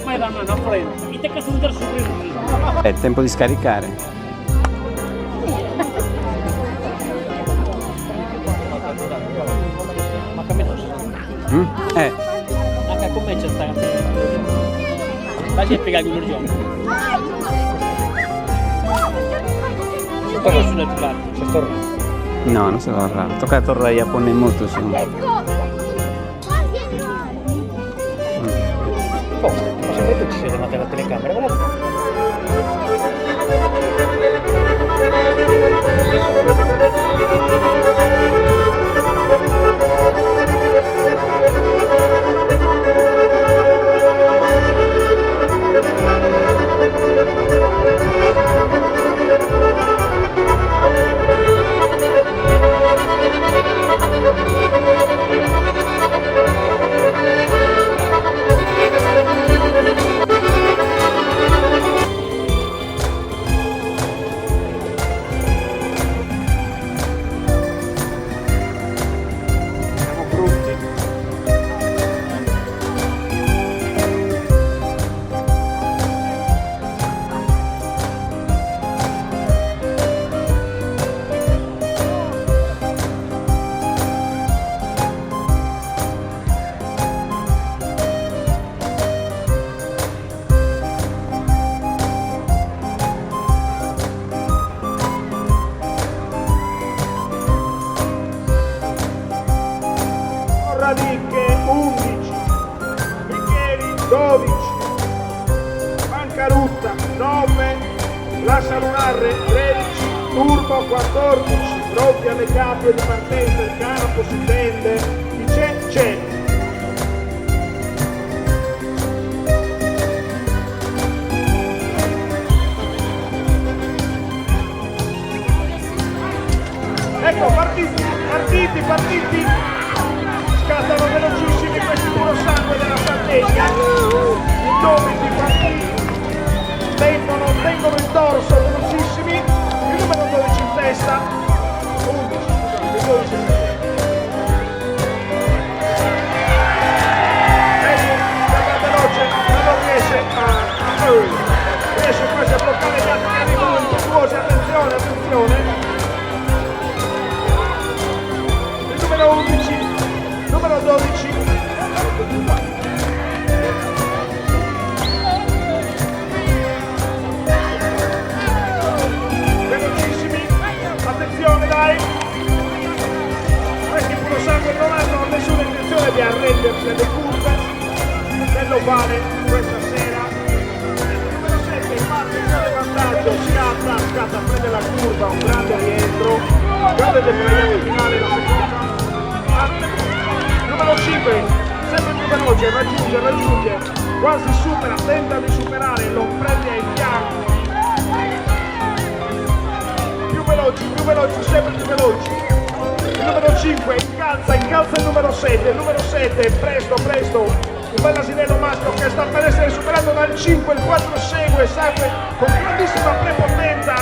fai da una frente, e te che sono È tempo di scaricare. Ma che metto? Anche come c'è sta? Lascia spiegare il giorno. Se torna sulle trovate, se torna. No, non se lo avrà. Tocca tornare a pone molto su. Oh, ma soprattutto ci siete davanti alla telecamera, guarda. Radicche 11, Bicchieri 12, Bancarutta 9, Lascia Lunarre 13, Turbo 14, Pronti alle gabbie di partenza, il canapo si tende, chi c'è? Ecco, partiti! Scattano velocissimi questi puro sangue della Sardegna, indoviti partiti, tengono il dorso velocissimi, il numero 12 in testa, 11, scusate, il 12 in testa. Ecco, veloce, ma non riesce riesce quasi a bloccare gli altri che arrivano impetuosi, attenzione! Il numero 11, numero 12, velocissimi, attenzione dai, questi puro sangue non hanno nessuna intenzione di arrendersi alle curve dell'ovale questa sera. Il numero 7 parte il vantaggio, scatta, prende la curva, un grande rientro, grande dettagliato finale, la seconda. Numero 5, sempre più veloce, raggiunge, quasi supera, tenta di superare, lo prende ai fianchi. Più veloci, sempre più veloci. Il numero 5 incalza il numero 7, presto, un bel asinello maschio che sta per essere superato dal 5, il 4 segue con grandissima prepotenza,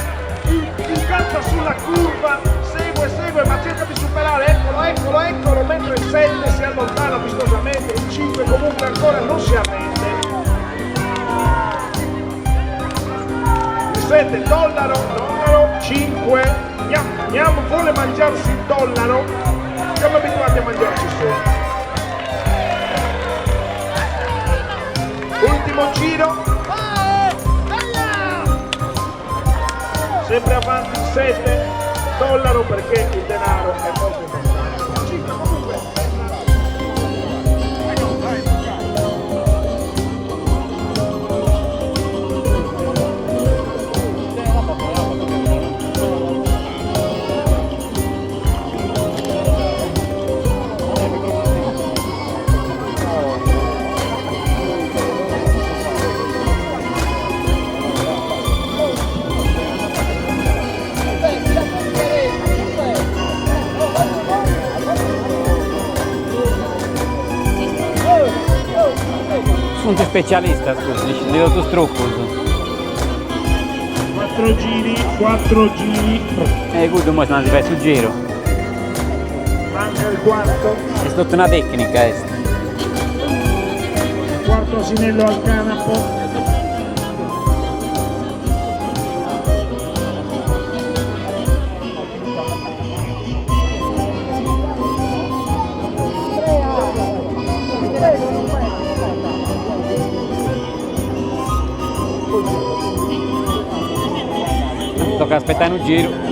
incalza sulla curva, segue, ma cerca di superare, eccolo, mentre il 7 si allontana vistosamente, il 5 comunque ancora non si arrende. Il 7, dollaro, 5, Gnam vuole mangiarsi il dollaro, siamo abituati a mangiarci solo. Ultimo giro, sempre avanti il 7, dollaro perché il denaro è molto importante. 5 comunque. Sunt specialista, scusi, devi autostrucco. 4 giri. Guarda, mo si fa sul giro. Manca il quarto. È tutta una tecnica, Il quarto quarto asinello al canapo. Tocca aspettare un giro.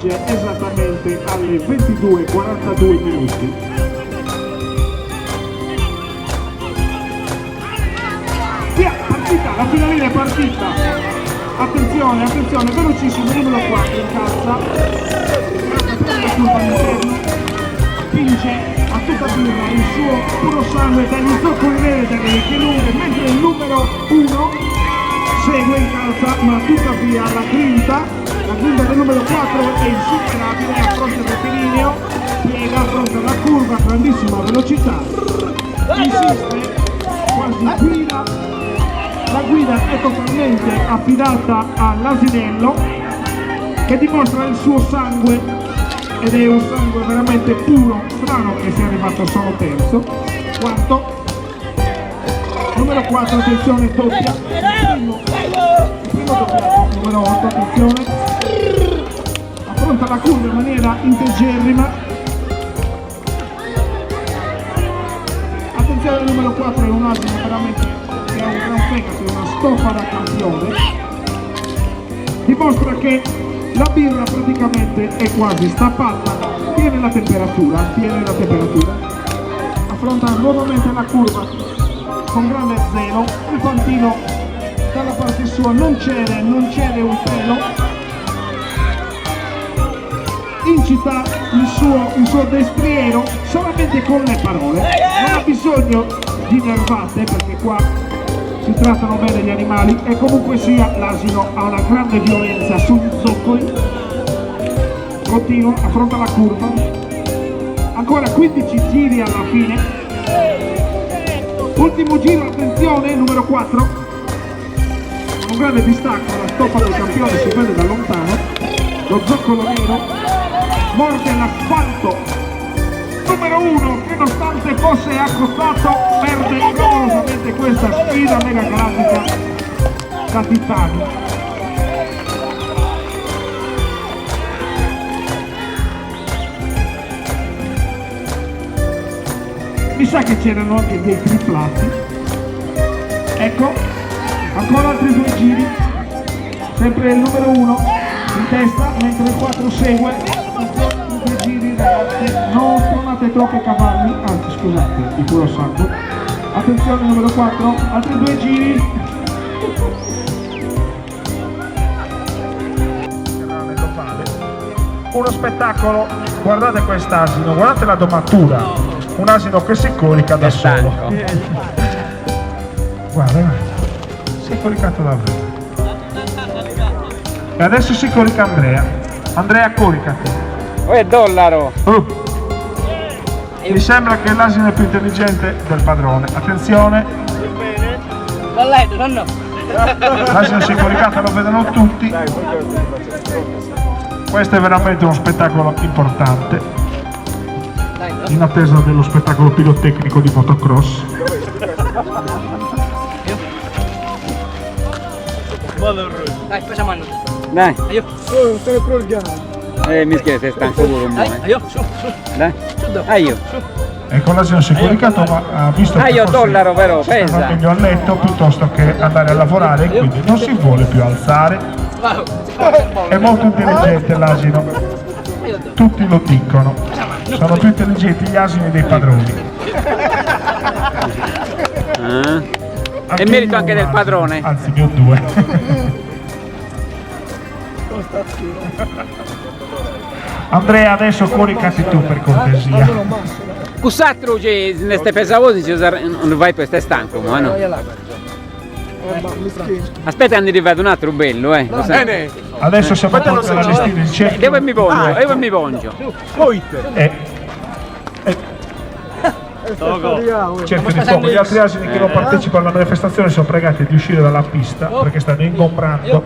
finisce esattamente alle 22:42 minuti. Via, partita, la finalina è partita. Attenzione, attenzione, velocissimo, numero 4 in calza. Prende sul all'interno, spinge a tutta birra il suo puro sangue dagli zoccoli neri delle orecchie lunghe, mentre il numero 1 segue in calza, ma tuttavia la grinta del numero 4 è insuperabile a fronte del Pirineo, piega a fronte alla curva a grandissima velocità, insiste, quasi guida. La guida è totalmente affidata all'asinello che dimostra il suo sangue ed è un sangue veramente puro, strano che sia arrivato solo terzo, quanto numero 4, attenzione, doppia, il primo doppiato, numero 8, attenzione, affronta la curva in maniera integerrima, attenzione, il numero 4 è un asino veramente che ha un gran fegato, una stoffa da campione, dimostra che la birra praticamente è quasi stappata, tiene la temperatura, affronta nuovamente la curva con grande zelo, il pantino dalla parte sua non cede un pelo, incita il suo destriero solamente con le parole, non ha bisogno di nervate perché qua si trattano bene gli animali e comunque sia l'asino ha una grande violenza sugli zoccoli, continua, affronta la curva, ancora 15 giri alla fine, ultimo giro, attenzione, numero 4, un grande distacco, la stoffa del campione si vede da lontano, lo zoccolo nero morde l'asfalto, numero 1 che nonostante fosse accostato perde clamorosamente questa sfida mega galattica da titani. Mi sa che c'erano anche dei triplati, ecco, ancora altri 2 giri, sempre il numero 1 in testa mentre il 4 segue, 2 giri ragazzi, non suonate troppo cavalli, anzi scusate, di puro sangue, attenzione numero 4, altri 2 giri, uno spettacolo, guardate quest'asino, guardate la domatura, un asino che si corica da solo, guarda, si è coricato davvero, e adesso si corica Andrea coricati. Oh, dollaro! Mi sembra che l'asino è più intelligente del padrone, attenzione, l'asino si è coricato, lo vedono tutti, questo è veramente uno spettacolo importante, in attesa dello spettacolo pirotecnico di motocross. Dai, facciamo anno. Dai! Aio. Non te ne proviamo. Mi scherzo, sei stanco pure un po'. Aio, su. Dai! Su, Aio! Ecco, l'asino si è coricato, ma ha visto che Aio, forse dollaro però, sta pesa! meglio a letto piuttosto che andare a lavorare e quindi non si vuole più alzare. È molto intelligente l'asino, tutti lo dicono, sono più intelligenti gli asini dei padroni. È merito anche del padrone. Anzi, ne ho 2. Andrea, adesso coricati tu per cortesia. Cusatro che neste pesavosi non vai per stai stanco, ma no? Aspetta che ne rivedo un altro bello, Adesso siamo pronti ad allestire il cerchio. Dove mi pongio? Cerchio di fuoco. Gli altri asini che non partecipano alla manifestazione sono pregati di uscire dalla pista perché stanno ingombrando